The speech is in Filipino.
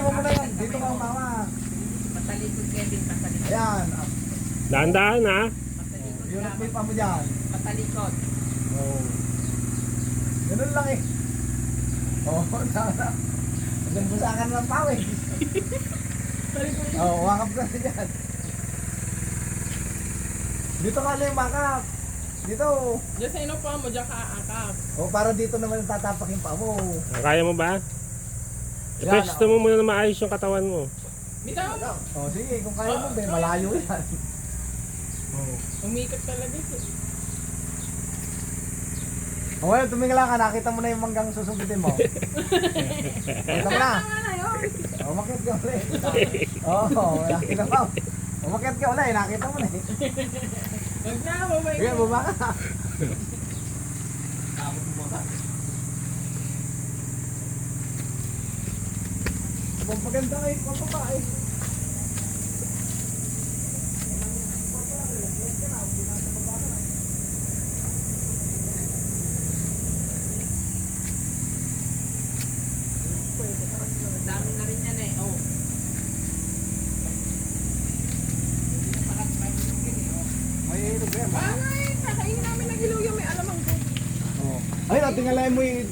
mo muna yan. Dito ka mama. Patalikod Kevin, patalikod. Ayan. Dahan-dahan ha. Patalikod Yun ang lamang. pipa mo dyan. Patalikod. Oo. Ganun lang eh. Oo, sana. Nagbusakan ng pawis. Oo, wakap ka na dyan. Dito ka lang makap. Dito. Diyan sa inupa mo, diyan ka aakap. O para dito naman tatapak yung paa mo. Kaya mo ba? Yan, Ipesto mo muna na maayos yung katawan mo. Bitaw mo. O sige, kung kaya mo, be, malayo yan. Umikot talaga ito. O ngayon, tumingala ka, nakita mo na yung manggang susugutin mo. Nakita mo na. O, makit ka ulit. Oo, nakita mo. O, makit ka ulit, nakita mo na eh. Wag na, mamay. Sige, baba ka. Maganda kayo, papabae. Dami na rin yan eh. Oh. May hilog yan. Ay, kakainin namin ng ilaw yung may alamang ko. Ayun, tingalain mo yung